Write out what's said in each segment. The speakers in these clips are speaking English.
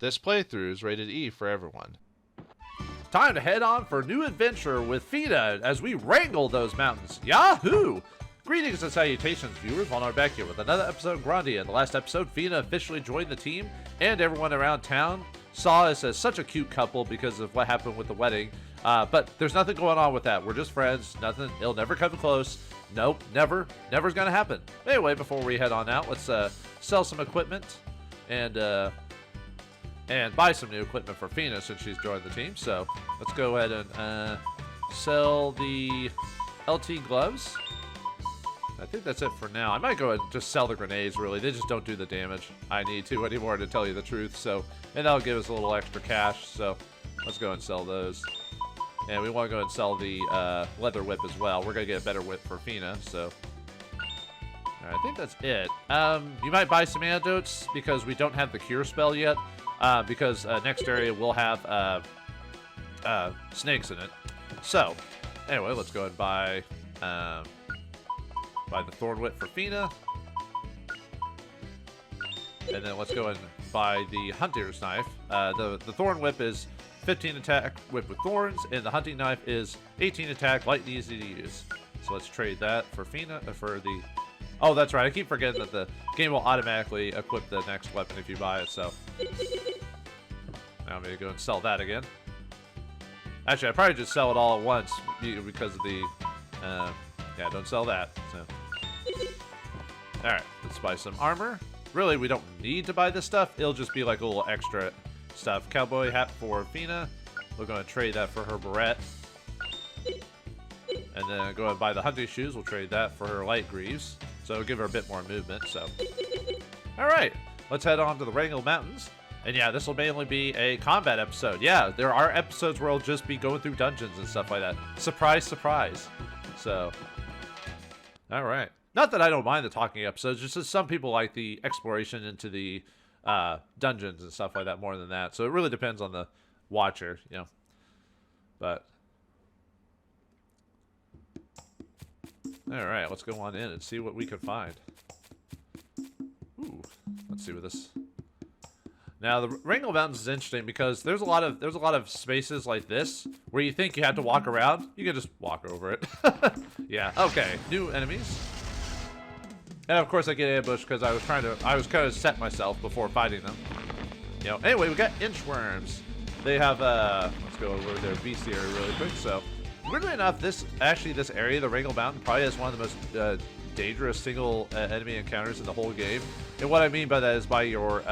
This playthrough is rated E for everyone. Time to head on for a new adventure with Feena as we wrangle those mountains. Yahoo! Greetings and salutations, viewers. Vauldemare back here with another episode of Grandia. In the last episode, Feena officially joined the team, and everyone around town saw us as such a cute couple because of what happened with the wedding. But there's nothing going on with that. We're just friends. Nothing. It'll never come close. Nope, never. Never's gonna happen. Anyway, before we head on out, let's sell some equipment and buy some new equipment for Feena since she's joined the team. So let's go ahead and sell the LT gloves. I think that's it for now. I might go ahead and just sell the grenades, really. They just don't do the damage I need to anymore, to tell you the truth. So, and that'll give us a little extra cash. So let's go ahead and sell those. And we want to go ahead and sell the leather whip as well. We're going to get a better whip for Feena. So I think that's it. You might buy some antidotes because we don't have the cure spell yet. Because next area will have snakes in it. So anyway, let's go ahead and buy the thorn whip for Feena. And then let's go ahead and buy the hunter's knife. The thorn whip is 15 attack whip with thorns, and the hunting knife is 18 attack, light and easy to use. So let's trade that for Feena, for the... Oh, that's right. I keep forgetting that the game will automatically equip the next weapon if you buy it, so... Now I'm going to go and sell that again. Actually, I'd probably just sell it all at once because of the... yeah, don't sell that, so... Alright, let's buy some armor. Really, we don't need to buy this stuff. It'll just be like a little extra stuff. Cowboy hat for Feena. We're going to trade that for her beret. And then go ahead and buy the hunting shoes. We'll trade that for her light greaves. So it'll give her a bit more movement, so... Alright, let's head on to the Rengel Mountains. And yeah, this will mainly be a combat episode. Yeah, there are episodes where I'll just be going through dungeons and stuff like that. Surprise, surprise. So... Alright. Not that I don't mind the talking episodes, just that some people like the exploration into the dungeons and stuff like that more than that. So it really depends on the watcher, you know. But alright, let's go on in and see what we can find. Ooh, let's see what this... Now the Rengel Mountains is interesting because there's a lot of spaces like this where you think you have to walk around. You can just walk over it. Yeah. Okay. New enemies. And of course I get ambushed because I was kind of set myself before fighting them. You know. Anyway, we got inchworms. They have let's go over their beast area really quick. So weirdly enough, this area, the Rengel Mountain, probably has one of the most dangerous single enemy encounters in the whole game. And what I mean by that is by your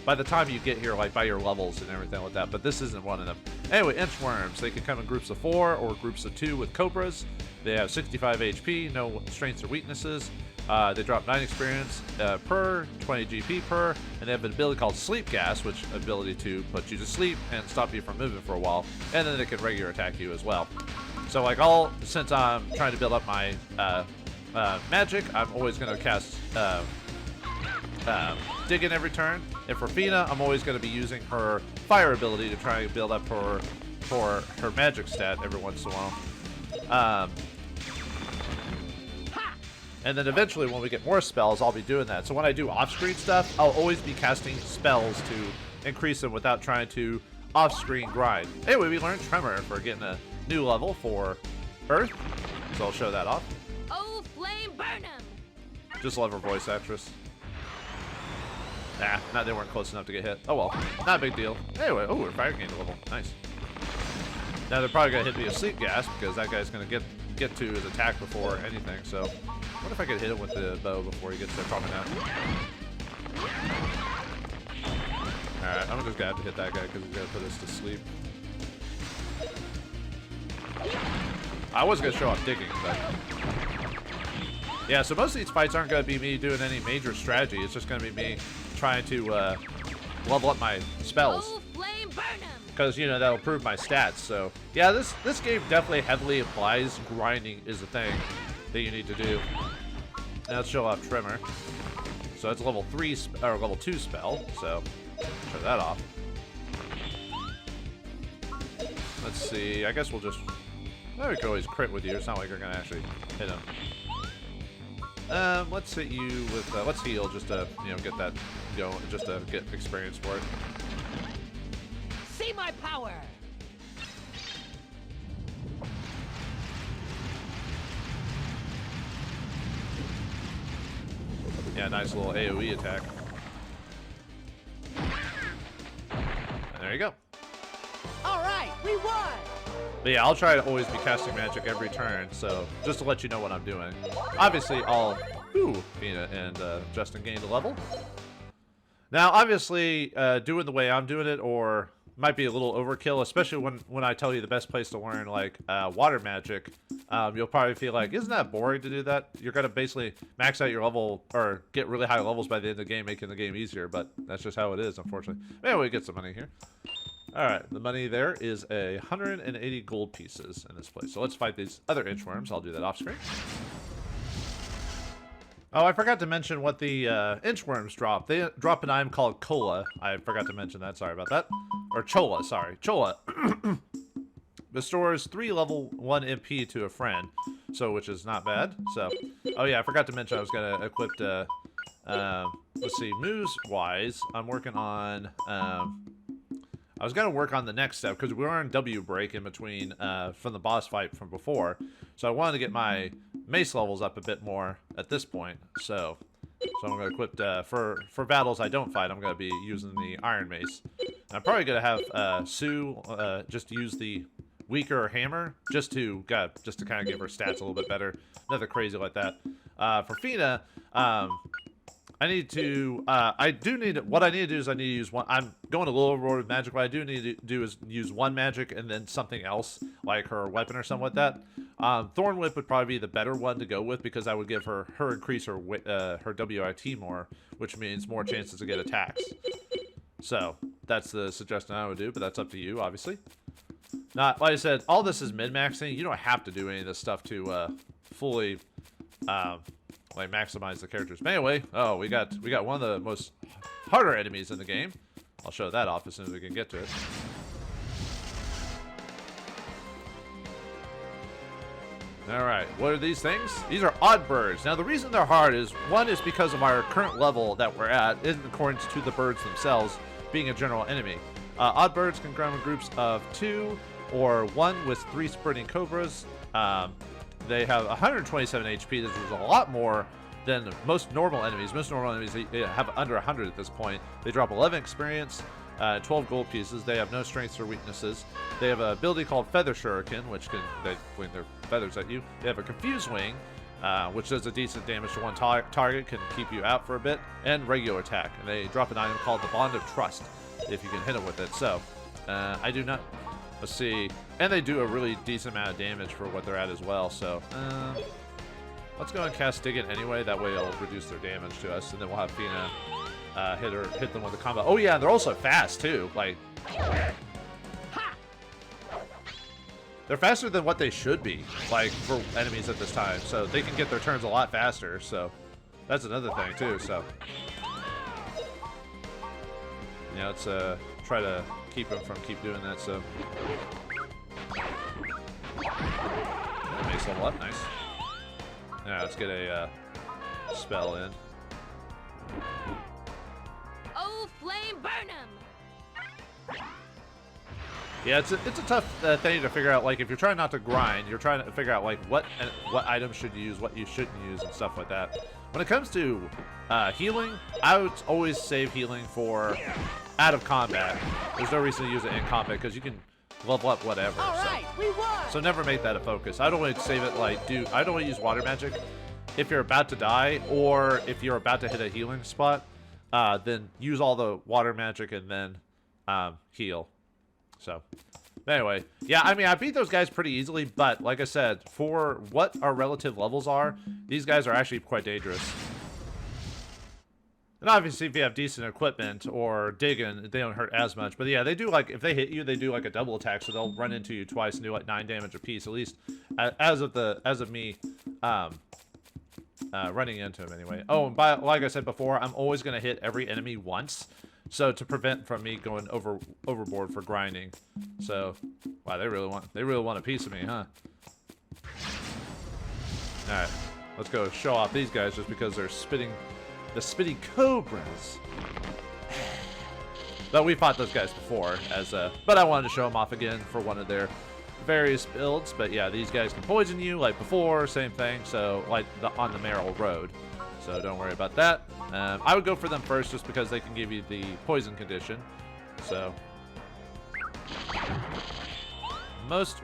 by the time you get here, like by your levels and everything like that, but this isn't one of them. Anyway, inchworms, they can come in groups of 4 or groups of 2 with cobras. They have 65 HP, no strengths or weaknesses. They drop 9 experience per, 20 GP per, and they have an ability called Sleep Gas, which ability to put you to sleep and stop you from moving for a while. And then they can regular attack you as well. So like since I'm trying to build up my magic, I'm always going to cast dig in every turn. And for Feena, I'm always going to be using her fire ability to try and build up her magic stat every once in a while. And then eventually when we get more spells, I'll be doing that. So when I do off-screen stuff, I'll always be casting spells to increase them without trying to off-screen grind. Anyway, we learned Tremor for getting a new level for Earth. So I'll show that off. Oh, flame burn 'em! Just love her voice actress. Nah, they weren't close enough to get hit. Oh well, not a big deal. Anyway, oh, we're fire gained a level. Nice. Now they're probably gonna hit me with sleep gas because that guy's gonna get to his attack before anything. So, what if I could hit him with the bow before he gets there? Probably not. All right, I'm just gonna have to hit that guy because he's gonna put us to sleep. I was gonna show off digging, but. Yeah, so most of these fights aren't going to be me doing any major strategy. It's just going to be me trying to level up my spells. Because, you know, that'll improve my stats. So, yeah, this game definitely heavily implies grinding is a thing that you need to do. Now let's show off Tremor. So that's a level 3 or level 2 spell. So, show that off. Let's see. I guess we'll just... Well, we could always crit with you. It's not like you're going to actually hit him. Let's hit you with, let's heal just to, you know, get that go just to get experience for it. See my power! Yeah, nice little AoE attack. And there you go. Alright, we won! But yeah, I'll try to always be casting magic every turn, so just to let you know what I'm doing. Obviously, I'll... Ooh, Feena and Justin gained a level. Now, obviously, doing the way I'm doing it, or might be a little overkill, especially when I tell you the best place to learn, like, water magic. You'll probably feel like, isn't that boring to do that? You're going to basically max out your level, or get really high levels by the end of the game, making the game easier, but that's just how it is, unfortunately. Anyway, get some money here. Alright, the money there is 180 gold pieces in this place. So let's fight these other inchworms. I'll do that off screen. Oh, I forgot to mention what the inchworms drop. They drop an item called Cola. I forgot to mention that. Sorry about that. Or Chola, sorry. Chola. Restores 3 level 1 MP to a friend. So, which is not bad. So, oh yeah, I forgot to mention I was going to equip let's see, moves-wise, I'm working on... I was going to work on the next step because we were on W break in between from the boss fight from before. So I wanted to get my mace levels up a bit more at this point. So I'm going to equip for battles I don't fight. I'm going to be using the Iron Mace. And I'm probably going to have Sue just use the weaker hammer just to kind of give her stats a little bit better. Nothing crazy like that. For Feena, I need to, what I need to do is I need to use one, I'm going a little overboard with magic. What I do need to do is use one magic and then something else, like her weapon or something like that. Thorn Whip would probably be the better one to go with because I would give her increase her WIT more, which means more chances to get attacks. So, that's the suggestion I would do, but that's up to you, obviously. Not, like I said, all this is min-maxing. You don't have to do any of this stuff to fully, like maximize the characters. But anyway, oh, we got one of the most harder enemies in the game. I'll show that off as soon as we can get to it. Alright, what are these things? These are odd birds. Now the reason they're hard is, one is because of our current level that we're at, in accordance to the birds themselves being a general enemy. Odd birds can grow in groups of 2 or 1 with 3 sprinting cobras. They have 127 HP. This is a lot more than most normal enemies. Most normal enemies they have under 100 at this point. They drop 11 experience, 12 gold pieces. They have no strengths or weaknesses. They have an ability called Feather Shuriken, which can they fling their feathers at you. They have a Confuse Wing, which does a decent damage to one target, can keep you out for a bit, and regular attack. And they drop an item called the Bond of Trust, if you can hit them with it. So, I do not... Let's see. And they do a really decent amount of damage for what they're at as well. So, let's go and cast Dig It anyway. That way it'll reduce their damage to us. And then we'll have Feena hit them with the combo. Oh yeah, they're also fast too. Like, they're faster than what they should be, like, for enemies at this time. So they can get their turns a lot faster. So that's another thing too. So yeah, let's try to keep them from doing that. So mace level up, nice. Now let's get a spell in. Oh, flame burn 'em! Yeah, it's a tough thing to figure out. Like, if you're trying not to grind, you're trying to figure out like what items should you use, what you shouldn't use, and stuff like that. When it comes to healing, I would always save healing for out of combat. There's no reason to use it in combat because you can level up whatever. Alright, we won! So never make that a focus. I'd only save it like I'd only use water magic if you're about to die or if you're about to hit a healing spot. Then use all the water magic and then heal. So anyway, yeah, I mean I beat those guys pretty easily, but like I said, for what our relative levels are, these guys are actually quite dangerous. And obviously, if you have decent equipment or digging, they don't hurt as much. But yeah, they do like, if they hit you, they do like a double attack, so they'll run into you twice and do like 9 damage apiece, at least as of me running into them anyway. Oh, and like I said before, I'm always gonna hit every enemy once, so to prevent from me going overboard for grinding. So, wow, they really want a piece of me, huh? All right, let's go show off these guys just because they're spitting The Spitty Cobras. But we fought those guys before, but I wanted to show them off again for one of their various builds. But yeah, these guys can poison you like before, same thing. So like on the Merrill Road. So don't worry about that. I would go for them first just because they can give you the poison condition. So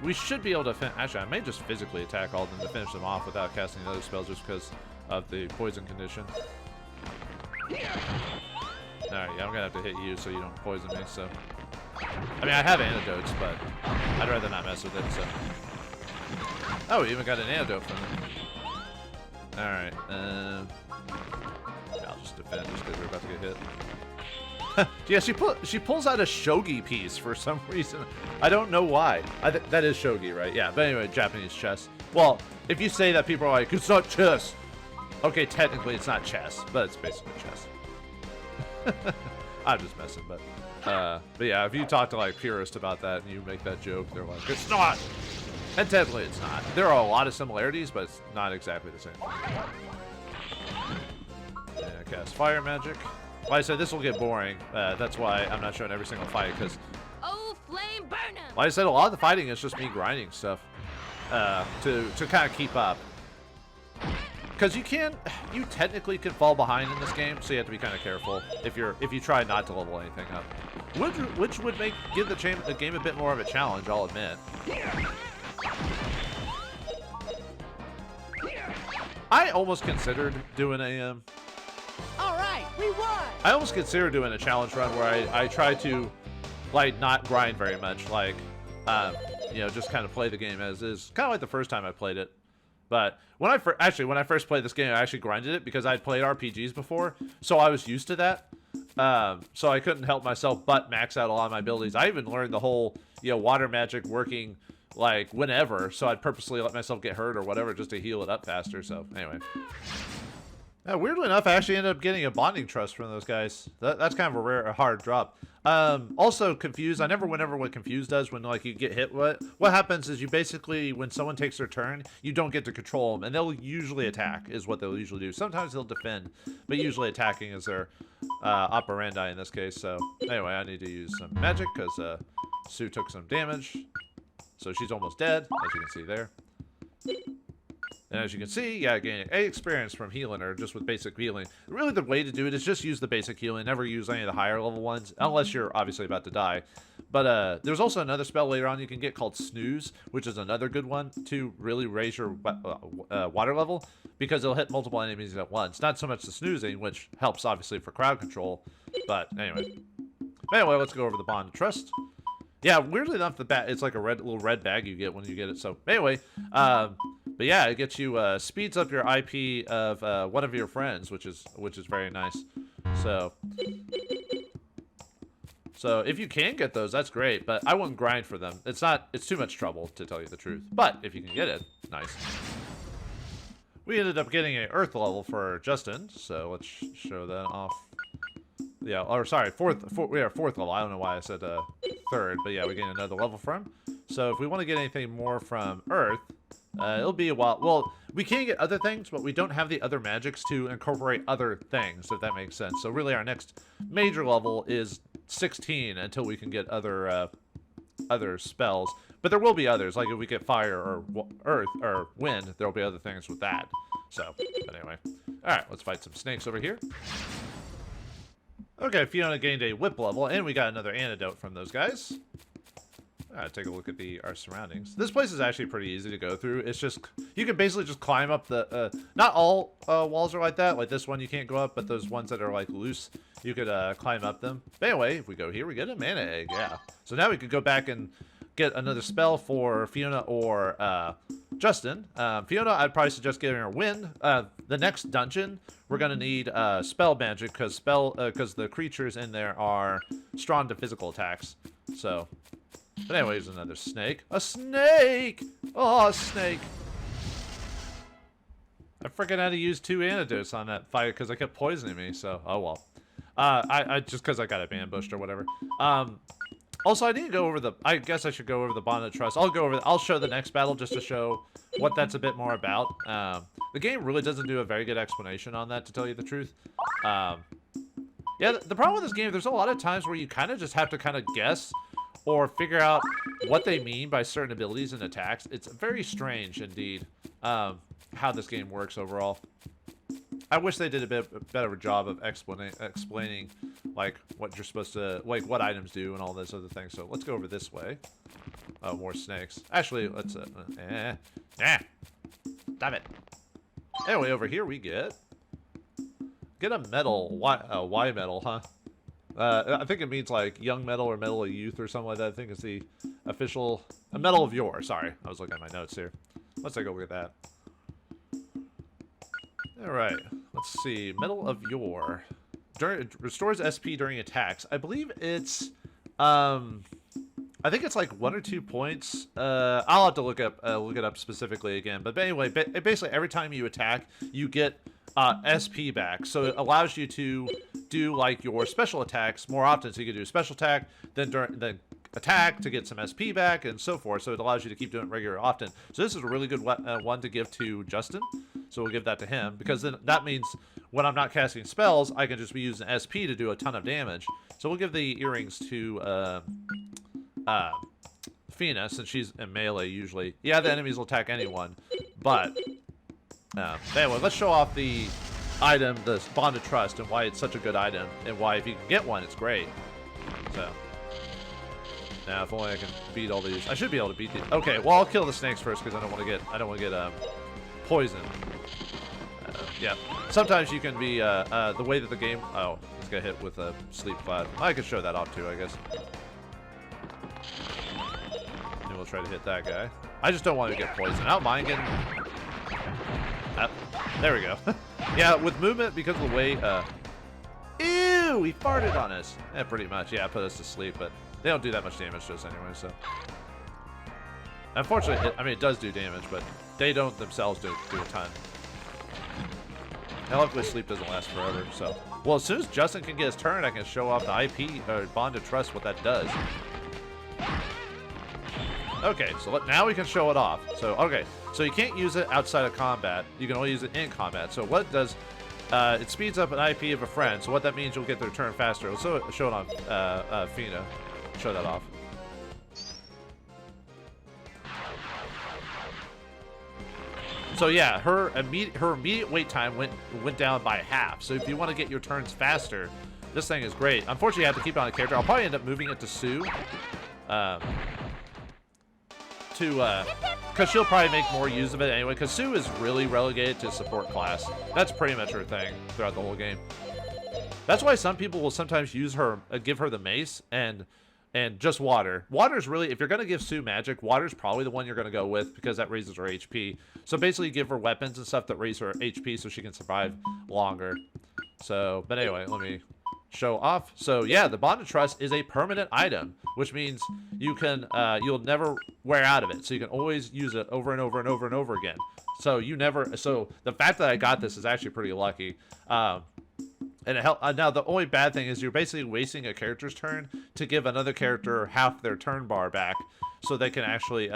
we should be able to actually, I may just physically attack all of them to finish them off without casting other spells just because of the poison condition. Alright, yeah, I'm gonna have to hit you so you don't poison me, so. I mean, I have antidotes, but I'd rather not mess with it, so. Oh, we even got an antidote from them. Alright, yeah, I'll just defend just because we're about to get hit. Yeah, she pulls out a shogi piece for some reason. I don't know why. That is shogi, right? Yeah, but anyway, Japanese chess. Well, if you say that, people are like, it's not chess. Okay, technically it's not chess, but it's basically chess. I'm just messing, but yeah, if you talk to like purists about that and you make that joke, they're like, it's not. And technically it's not. There are a lot of similarities, but it's not exactly the same. Yeah, cast fire magic. Like I said, this will get boring. That's why I'm not showing every single fight, because Oh, flame burn 'em! like I said, a lot of the fighting is just me grinding stuff to kind of keep up. Because you technically can fall behind in this game, so you have to be kind of careful if you try not to level anything up, which would give the game a bit more of a challenge, I'll admit. I almost considered doing a All right, we won! I almost considered doing a challenge run where I try to like not grind very much, like you know, just kind of play the game as is, kind of like the first time I played it. But when I first played this game, I actually grinded it because I'd played RPGs before, so I was used to that. So I couldn't help myself but max out a lot of my abilities. I even learned the whole, you know, water magic working like whenever, so I'd purposely let myself get hurt or whatever just to heal it up faster. So anyway. Weirdly enough, I actually ended up getting a bonding trust from those guys. That's kind of a hard drop. Also, Confused. I never went over what Confused does when like you get hit. What happens is you basically, when someone takes their turn, you don't get to control them, and they'll usually attack, is what they'll usually do. Sometimes they'll defend, but usually attacking is their operandi in this case. So anyway, I need to use some magic because Sue took some damage. So she's almost dead, as you can see there. And as you can see, yeah, gaining 8 experience from healing her just with basic healing. Really, the way to do it is just use the basic healing. Never use any of the higher level ones, unless you're obviously about to die. But there's also another spell later on you can get called Snooze, which is another good one to really raise your water level, because it'll hit multiple enemies at once. Not so much the snoozing, which helps obviously for crowd control. But anyway, let's go over the Bond of Trust. Yeah, weirdly enough, it's like a little red bag you get when you get it. So anyway, but yeah, it gets you speeds up your IP of one of your friends, which is very nice. So if you can get those, that's great. But I wouldn't grind for them. It's too much trouble, to tell you the truth. But if you can get it, nice. We ended up getting an Earth level for Justin, so let's show that off. Yeah, or sorry, fourth level. I don't know why I said third, but yeah, we gain another level from. So if we want to get anything more from Earth, it'll be a while. Well, we can get other things, but we don't have the other magics to incorporate other things, if that makes sense. So really our next major level is 16 until we can get other spells. But there will be others, like if we get fire or earth or wind, there'll be other things with that. So, but anyway. Alright, let's fight some snakes over here. Okay, Fiona gained a whip level, and we got another antidote from those guys. Take a look at our surroundings. This place is actually pretty easy to go through. It's just, you can basically just climb up the, not all walls are like that. Like this one you can't go up, but those ones that are like loose, you could climb up them. But anyway, if we go here, we get a mana egg, yeah. So now we could go back and get another spell for Fiona or Justin. Fiona, I'd probably suggest getting her wind. The next dungeon, we're gonna need spell magic because the creatures in there are strong to physical attacks. So, but anyways, another snake. A snake! Oh, a snake! I freaking had to use 2 antidotes on that fight because I kept poisoning me. So, oh well. I just because I got it ambushed or whatever. Also, I need to go over the... I guess I should go over the Bond of Trust. I'll show the next battle just to show what that's a bit more about. The game really doesn't do a very good explanation on that, to tell you the truth. Yeah, the problem with this game, there's a lot of times where you kind of just have to kind of guess or figure out what they mean by certain abilities and attacks. It's very strange, indeed, how this game works overall. I wish they did a bit better job of explaining, like, what you're supposed to, like, what items do and all those other things. So let's go over this way. Oh, more snakes. Actually, let's, damn it. Anyway, over here we get a medal, Y medal, huh? I think it means, like, young medal or medal of youth or something like that. I think it's the official, a medal of yore, sorry. I was looking at my notes here. Let's take a look at that. Alright, let's see. Medal of Yore. It restores SP during attacks. I believe it's, I think it's like 1 or 2 points. I'll have to look it up specifically again. But anyway, basically every time you attack, you get SP back. So it allows you to do like your special attacks more often. So you can do a special attack, then attack to get some SP back, and so forth. So it allows you to keep doing it regular often. So this is a really good one to give to Justin. So we'll give that to him, because then that means when I'm not casting spells, I can just be using SP to do a ton of damage. So we'll give the earrings to Feena, since she's in melee usually. Yeah, the enemies will attack anyone, but anyway, let's show off the item, the Bond of Trust, and why it's such a good item, and why if you can get one, it's great. So now, if only I can beat all these. I should be able to beat these. Okay, well, I'll kill the snakes first because I don't want to get poisoned. Yeah, sometimes you can be the way that the game. Oh, it's got hit with a sleep cloud. I could show that off too, I guess. And we'll try to hit that guy. I just don't want to get poisoned. I don't mind getting. There we go. Yeah, with movement, because of the way. Ew, he farted on us. Yeah, pretty much. Yeah, put us to sleep, but they don't do that much damage to us anyway, so. Unfortunately, I mean, it does do damage, but they don't themselves do a ton. And luckily, sleep doesn't last forever, so. Well, as soon as Justin can get his turn, I can show off the IP, or Bond of Trust, what that does. Okay, so now we can show it off. So, okay, so you can't use it outside of combat. You can only use it in combat. So what it does, it speeds up an IP of a friend. So what that means, you'll get their turn faster. Let's show it on Feena. Show that off. So yeah, her immediate wait time went down by half. So if you want to get your turns faster, this thing is great. Unfortunately, I have to keep it on a character. I'll probably end up moving it to Sue, because she'll probably make more use of it anyway. Because Sue is really relegated to support class. That's pretty much her thing throughout the whole game. That's why some people will sometimes use her, give her the mace and just water. Water's really, if you're going to give Sue magic, water's probably the one you're going to go with, because that raises her HP. So basically give her weapons and stuff that raise her HP so she can survive longer. So, but anyway, let me show off. So yeah, the Bond of Trust is a permanent item, which means you can, you'll never wear out of it. So you can always use it over and over and over and over again. So you never, so the fact that I got this is actually pretty lucky. And it now the only bad thing is you're basically wasting a character's turn to give another character half their turn bar back, so they can actually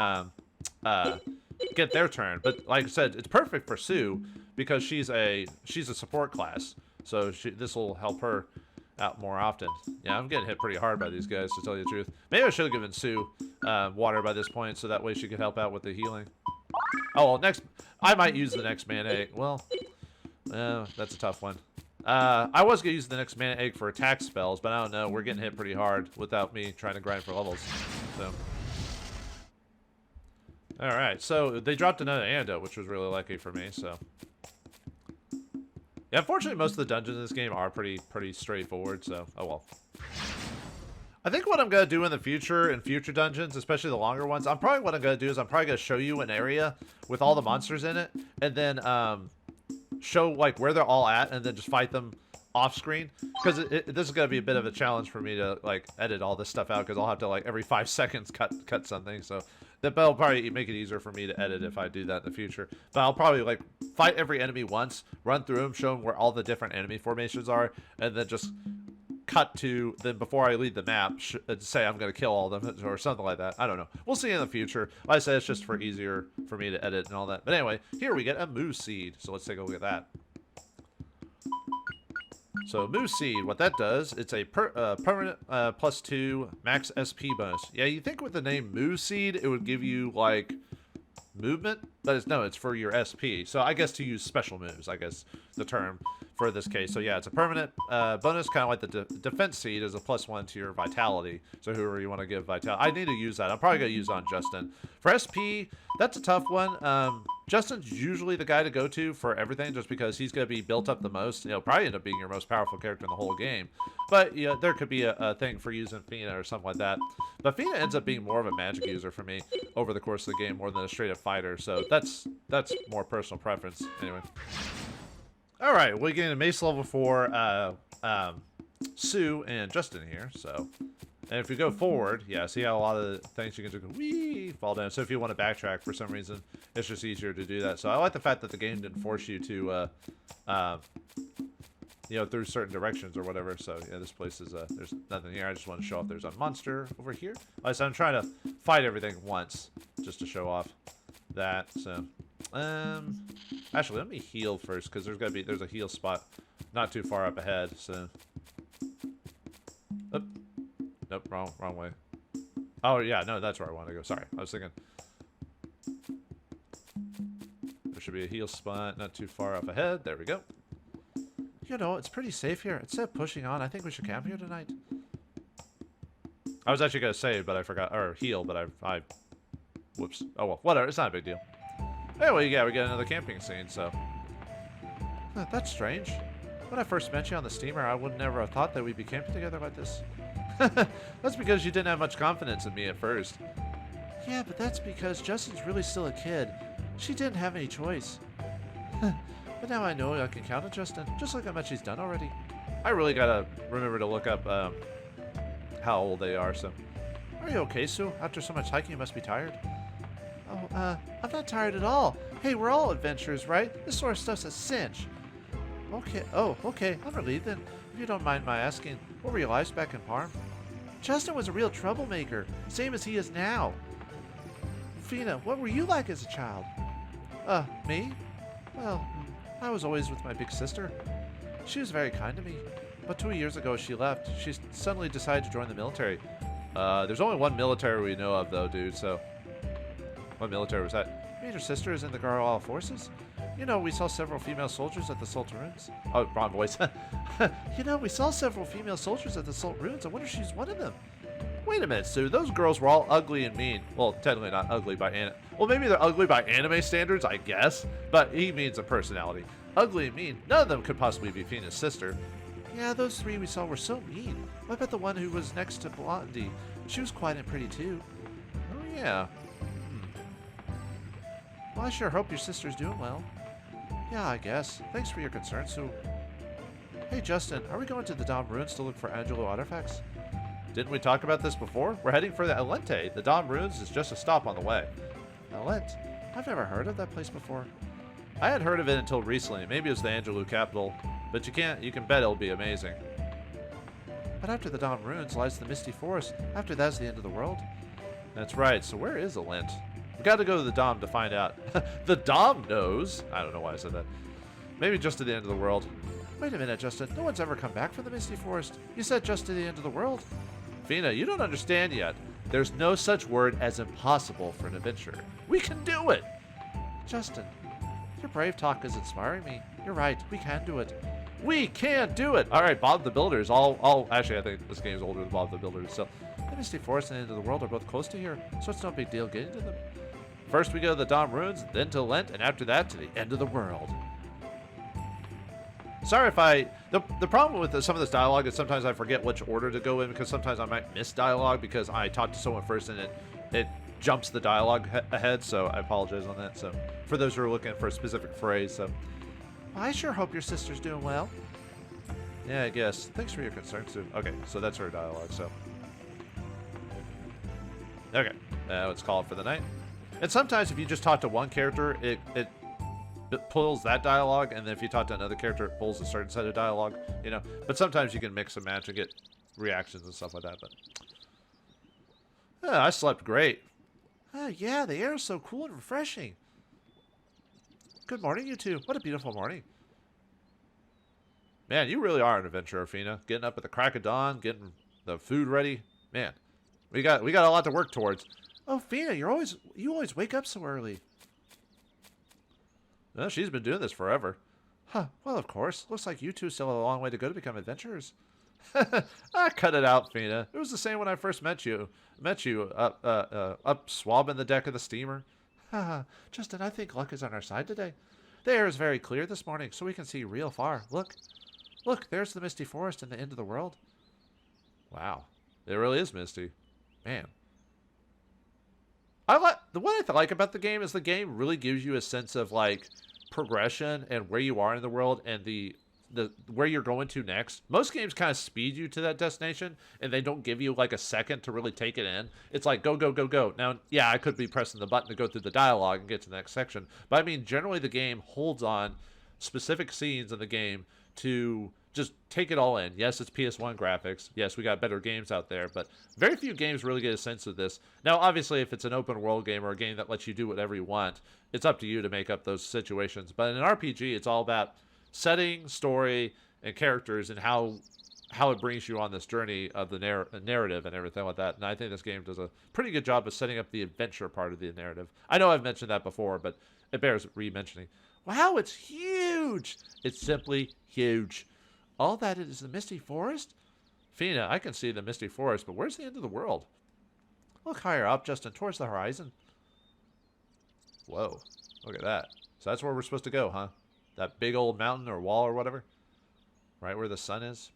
get their turn. But like I said, it's perfect for Sue because she's a support class, so this will help her out more often. Yeah, I'm getting hit pretty hard by these guys, to tell you the truth. Maybe I should have given Sue water by this point, so that way she could help out with the healing. Oh well, I might use the next mana egg. Well, that's a tough one. I was going to use the next mana egg for attack spells, but I don't know. We're getting hit pretty hard without me trying to grind for levels. So. Alright, so they dropped another antidote, which was really lucky for me, so. Yeah, unfortunately, most of the dungeons in this game are pretty straightforward, so, oh well. I think what I'm going to do in the future, in future dungeons, especially the longer ones, what I'm going to do is I'm probably going to show you an area with all the monsters in it, and then, show like where they're all at, and then just fight them off screen, because this is going to be a bit of a challenge for me to like edit all this stuff out, because I'll have to like every 5 seconds cut something, so that'll probably make it easier for me to edit if I do that in the future. But I'll probably like fight every enemy once, run through them, show them where all the different enemy formations are, and then just cut to, then before I leave the map, say I'm going to kill all of them or something like that. I don't know. We'll see in the future. Like I said, it's just for easier for me to edit and all that. But anyway, here we get a moose seed. So let's take a look at that. So moose seed, what that does, it's a permanent +2 max SP bonus. Yeah, you think with the name moose seed, it would give you like movement, but it's for your SP. So I guess to use special moves, I guess the term for this case. So yeah, it's a permanent bonus, kind of like the defense seed is a +1 to your vitality. So whoever you want to give vitality, I need to use that. I'm probably gonna use on Justin. For SP, that's a tough one. Justin's usually the guy to go to for everything, just because he's gonna be built up the most. Probably end up being your most powerful character in the whole game. But yeah, there could be a thing for using Feena or something like that. But Feena ends up being more of a magic user for me over the course of the game, more than a straight up fighter. So that's more personal preference. Anyway. All right, we're getting a mace level 4, Sue and Justin here. So, and if you go forward, yeah, see how a lot of the things you can do fall down. So if you want to backtrack for some reason, it's just easier to do that. So I like the fact that the game didn't force you to, through certain directions or whatever. So yeah, this place is there's nothing here. I just want to show off there's a monster over here. Like I said, I'm trying to fight everything once just to show off that. So. Actually, let me heal first, because there's a heal spot not too far up ahead. So, nope, wrong way. Oh yeah, no, that's where I want to go. Sorry, I was thinking there should be a heal spot not too far up ahead. There we go. It's pretty safe here. Instead of pushing on, I think we should camp here tonight. I was actually gonna save, but I forgot, or heal, but I whoops. Oh well, whatever. It's not a big deal. Anyway, yeah, we get another camping scene, so. That's strange. When I first met you on the steamer, I would never have thought that we'd be camping together like this. That's because you didn't have much confidence in me at first. Yeah, but that's because Justin's really still a kid. She didn't have any choice. But now I know I can count on Justin, just like how much he's done already. I really gotta remember to look up how old they are, so. Are you okay, Sue? After so much hiking, you must be tired. Oh, I'm not tired at all. Hey, we're all adventurers, right? This sort of stuff's a cinch. Okay. Oh, okay. I'm relieved then. If you don't mind my asking, what were your lives back in Parm? Justin was a real troublemaker, same as he is now. Feena, what were you like as a child? Me? Well, I was always with my big sister. She was very kind to me. But 2 years ago she left. She suddenly decided to join the military. There's only one military we know of, though, dude, so... What military was that? Me and her sister is in the Garal forces. We saw several female soldiers at the Salt Ruins. Oh, wrong voice. We saw several female soldiers at the Salt Ruins. I wonder if she's one of them. Wait a minute, Sue. Those girls were all ugly and mean. Well, technically not ugly by anime. Well, maybe they're ugly by anime standards, I guess. But he means a personality. Ugly and mean. None of them could possibly be Feena's sister. Yeah, those three we saw were so mean. What about the one who was next to Blondie? She was quiet and pretty, too. Oh, yeah. Well, I sure hope your sister's doing well. Yeah, I guess. Thanks for your concern, Sue. Hey, Justin, are we going to the Dom Ruins to look for Angelo artifacts? Didn't we talk about this before? We're heading for the Alente. The Dom Ruins is just a stop on the way. Alent? I've never heard of that place before. I hadn't heard of it until recently. Maybe it was the Angelou capital, but you can bet it'll be amazing. But after the Dom Ruins lies the Misty Forest. After that's the end of the world. That's right. So where is Alent? We got to go to the Dom to find out. The Dom knows. I don't know why I said that. Maybe just to the end of the world. Wait a minute, Justin. No one's ever come back from the Misty Forest. You said just to the end of the world. Feena, you don't understand yet. There's no such word as impossible for an adventurer. We can do it. Justin, your brave talk is inspiring me. You're right. We can do it. We can do it. All right, Bob the Builder's. Actually, I think this game's older than Bob the Builder. So the Misty Forest and the end of the world are both close to here, so it's no big deal getting to them. First we go to the Dom Ruins, then to Lent, and after that to the end of the world. Sorry if the problem with some of this dialogue is sometimes I forget which order to go in, because sometimes I might miss dialogue because I talk to someone first and it jumps the dialogue ahead, so I apologize on that. So for those who are looking for a specific phrase, so I sure hope your sister's doing well. Yeah, I guess. Thanks for your concern, Sue. Okay, so that's her dialogue, so. Okay, let's call it for the night. And sometimes if you just talk to one character, it pulls that dialogue, and then if you talk to another character, it pulls a certain set of dialogue, you know. But sometimes you can mix and match and get reactions and stuff like that. But I slept great. Yeah, the air is so cool and refreshing. Good morning, you two. What a beautiful morning. Man, you really are an adventurer, Feena. Getting up at the crack of dawn, getting the food ready. Man, we got a lot to work towards. Oh, Feena, you always wake up so early. Well, she's been doing this forever. Huh, well, of course. Looks like you two still have a long way to go to become adventurers. Cut it out, Feena. It was the same when I first met you. Up swabbing the deck of the steamer. Haha, Justin, I think luck is on our side today. The air is very clear this morning, so we can see real far. Look, there's the misty forest and the end of the world. Wow, it really is misty. Man. What I like about the game is the game really gives you a sense of like progression and where you are in the world and the where you're going to next. Most games kind of speed you to that destination and they don't give you like a second to really take it in. It's like go, go, go, go. Now, yeah, I could be pressing the button to go through the dialogue and get to the next section, but I mean, generally the game holds on specific scenes in the game to just take it all in. Yes, it's PS1 graphics. Yes, we got better games out there, but very few games really get a sense of this. Now, obviously, if it's an open world game or a game that lets you do whatever you want, it's up to you to make up those situations. But in an RPG, it's all about setting, story, and characters and how it brings you on this journey of the narrative and everything like that. And I think this game does a pretty good job of setting up the adventure part of the narrative. I know I've mentioned that before, but it bears re-mentioning. Wow, it's huge! It's simply huge. All that is the misty forest? Feena, I can see the misty forest, but where's the end of the world? Look higher up, Justin, towards the horizon. Whoa, look at that. So that's where we're supposed to go, huh? That big old mountain or wall or whatever? Right where the sun is?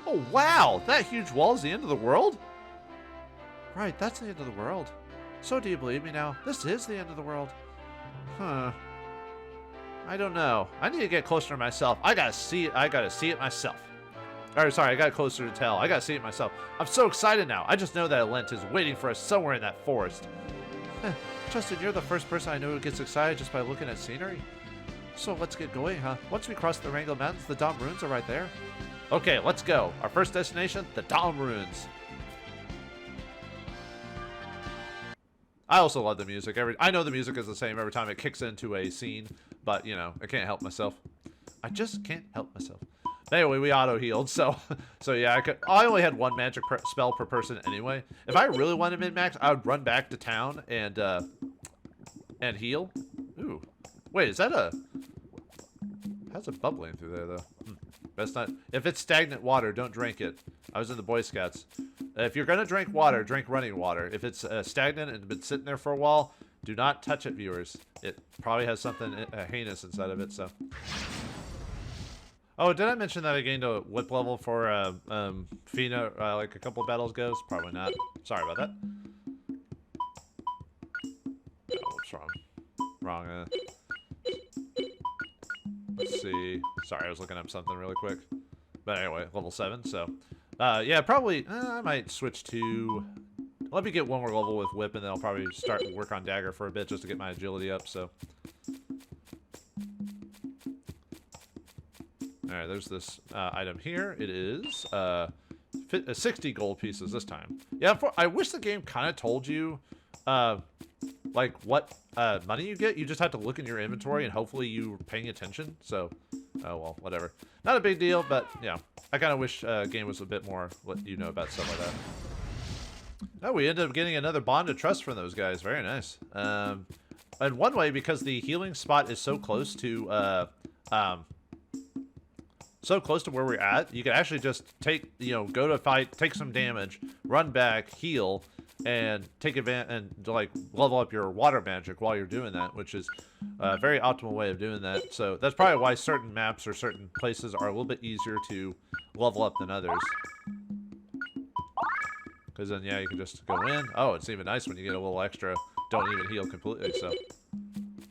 Oh, wow! That huge wall is the end of the world? Right, that's the end of the world. So do you believe me now? This is the end of the world. Huh. I don't know. I need to get closer to myself. I gotta see it. I gotta see it myself. Or, sorry, I got closer to tell. I gotta see it myself. I'm so excited now. I just know that alent is waiting for us somewhere in that forest. Justin, you're the first person I know who gets excited just by looking at scenery. So let's get going, huh? Once we cross the Rengel Mountains, the Dom Ruins are right there. Okay, let's go. Our first destination, the Dom Ruins. I also love the music. I know the music is the same every time it kicks into a scene, but, you know, I can't help myself. I just can't help myself. Anyway, we auto-healed, so yeah, I only had one magic spell per person anyway. If I really wanted min-max, I would run back to town and heal. Ooh. Wait, is that a... How's it bubbling through there, though? Best not... If it's stagnant water, don't drink it. I was in the Boy Scouts. If you're gonna drink water, drink running water. If it's stagnant and been sitting there for a while, do not touch it, viewers. It probably has something heinous inside of it, so... Oh, did I mention that I gained a whip level for Feena like a couple battles ago? Probably not. Sorry about that. Oh, what's wrong? Wrong. Let's see. Sorry, I was looking up something really quick. But anyway, level 7, so... yeah, probably... I might switch to... Let me get one more level with whip, and then I'll probably start work on dagger for a bit just to get my agility up, so... Alright, there's this item here. It is 60 gold pieces this time. Yeah, I wish the game kind of told you like what money you get. You just have to look in your inventory and hopefully you're paying attention. So, oh well, whatever. Not a big deal, but yeah. I kind of wish game was a bit more let you know about stuff like that. Oh, we ended up getting another bond of trust from those guys. Very nice. And one way, because the healing spot is so close to where we're at, you can actually just take, go to fight, take some damage, run back, heal, and take advantage and like level up your water magic while you're doing that, which is a very optimal way of doing that. So that's probably why certain maps or certain places are a little bit easier to level up than others. Because then, yeah, you can just go in. Oh, it's even nice when you get a little extra. Don't even heal completely, so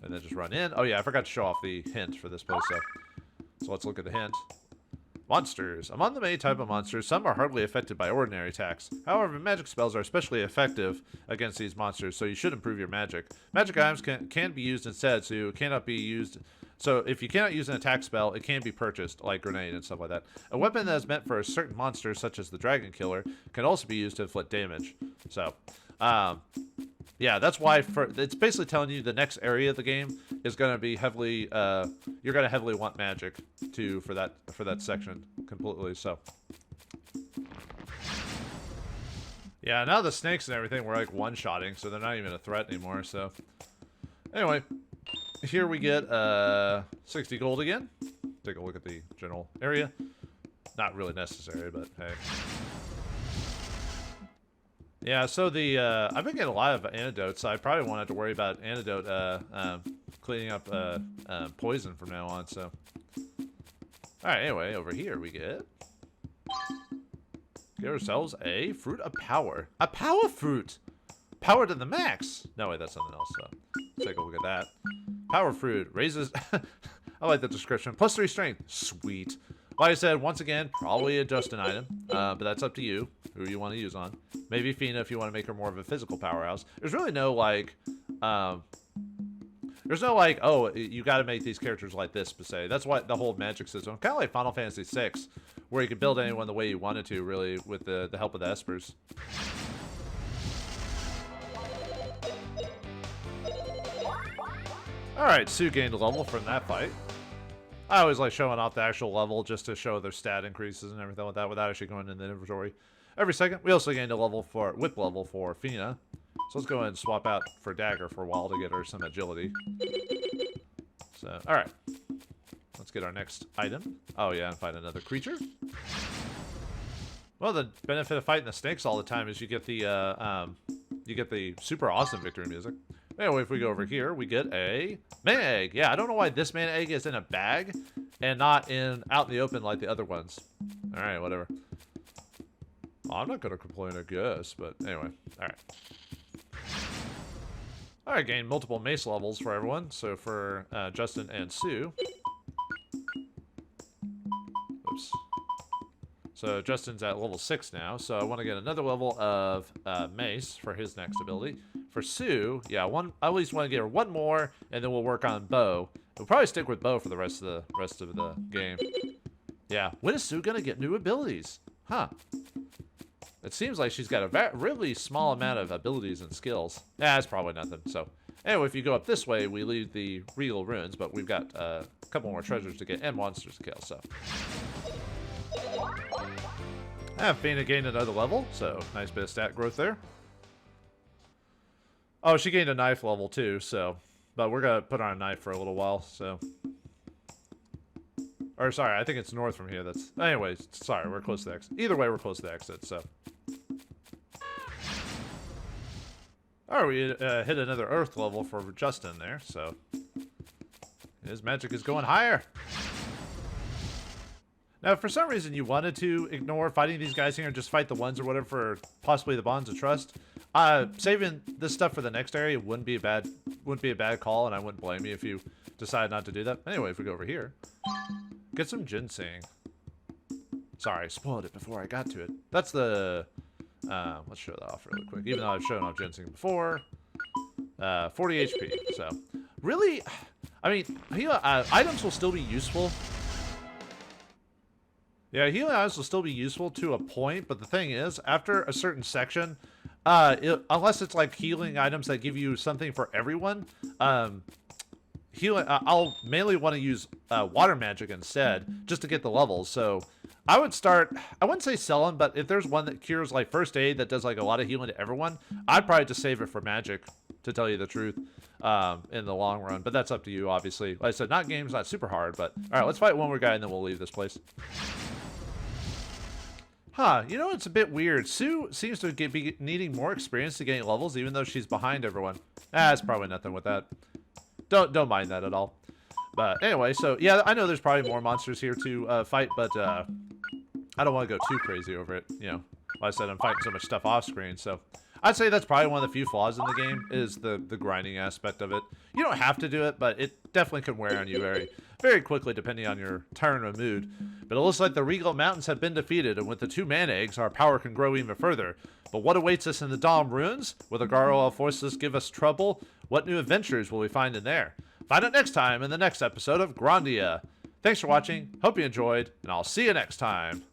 and then just run in. Oh yeah, I forgot to show off the hint for this place, so let's look at the hint. Monsters. Among the many type of monsters, some are hardly affected by ordinary attacks. However, magic spells are especially effective against these monsters, so you should improve your magic. Magic items can be used instead, so it cannot be used. So if you cannot use an attack spell, it can be purchased, like grenade and stuff like that. A weapon that is meant for a certain monster, such as the Dragon Killer, can also be used to inflict damage. So, yeah, that's why it's basically telling you the next area of the game is going to be heavily, you're going to heavily want magic for that section completely. So, yeah, now the snakes and everything we're like one-shotting, so they're not even a threat anymore. So, anyway, here we get 60 gold again. Take a look at the general area. Not really necessary, but hey. Yeah, so I've been getting a lot of antidotes, so I probably won't have to worry about antidote cleaning up poison from now on, so. Alright, anyway, over here we get ourselves a fruit of power. A power fruit! Power to the max! No, wait, that's something else, so let's take a look at that. Power fruit raises, I like the description, +3 strength. Sweet. Like I said, once again, probably a Justin item, but that's up to you, who you want to use on. Maybe Feena if you want to make her more of a physical powerhouse. There's really no, like, oh, you got to make these characters like this, per se. That's why the whole magic system, kind of like Final Fantasy VI, where you could build anyone the way you wanted to, really, with the help of the Espers. Alright, Sue gained a level from that fight. I always like showing off the actual level just to show their stat increases and everything like that without actually going in the inventory. Every second, we also gained a whip level for Feena. So let's go ahead and swap out for Dagger for a while to get her some agility. So, alright. Let's get our next item. Oh yeah, and find another creature. Well, the benefit of fighting the snakes all the time is you get the super awesome victory music. Anyway, if we go over here, we get a mana egg. Yeah, I don't know why this mana egg is in a bag and not out in the open like the other ones. Alright, whatever. Well, I'm not going to complain, I guess, but anyway. Alright. Alright, gained multiple mace levels for everyone. So for Justin and Sue. Oops. So Justin's at level 6 now, so I want to get another level of mace for his next ability. For Sue, yeah, I at least want to get her one more, and then we'll work on bow. We'll probably stick with bow for the rest of the game. Yeah, when is Sue gonna get new abilities? Huh. It seems like she's got a really small amount of abilities and skills. Yeah, it's probably nothing. So, anyway, if you go up this way, we leave the Regal Ruins, but we've got a couple more treasures to get and monsters to kill, so. Feena gained another level, so nice bit of stat growth there. Oh, she gained a knife level too, so. But we're going to put on a knife for a little while, so. Or, sorry, I think it's north from here. That's. Anyways, sorry, we're close to the exit. Either way, we're close to the exit, so. Alright, we hit another earth level for Justin there, so. His magic is going higher. Now, if for some reason you wanted to ignore fighting these guys here and just fight the ones or whatever for possibly the bonds of trust, saving this stuff for the next area wouldn't be a bad call, and I wouldn't blame you if you decide not to do that. Anyway, if we go over here, get some ginseng. Sorry, I spoiled it before I got to it. That's the let's show that off really quick. Even though I've shown off ginseng before, 40 HP. So really, I mean, items will still be useful. Yeah, healing items will still be useful to a point, but the thing is, after a certain section, unless it's like healing items that give you something for everyone, I'll mainly want to use water magic instead, just to get the levels. So I would start, I wouldn't say selling, but if there's one that cures like first aid that does like a lot of healing to everyone, I'd probably just save it for magic, to tell you the truth, in the long run. But that's up to you, obviously. Like I said, game's not super hard, but all right, let's fight one more guy and then we'll leave this place. Huh, you know, it's a bit weird. Sue seems to be needing more experience to gain levels, even though she's behind everyone. It's probably nothing with that. Don't mind that at all. But anyway, so yeah, I know there's probably more monsters here to fight, but I don't want to go too crazy over it. You know, like I said, I'm fighting so much stuff off screen, so I'd say that's probably one of the few flaws in the game is the grinding aspect of it. You don't have to do it, but it definitely can wear on you very, very quickly depending on your turn or mood. But it looks like the Rengel Mountains have been defeated, and with the 2 mana eggs, our power can grow even further. But what awaits us in the Dom Ruins? Will the Gargoyle Forces give us trouble? What new adventures will we find in there? Find out next time in the next episode of Grandia. Thanks for watching, hope you enjoyed, and I'll see you next time.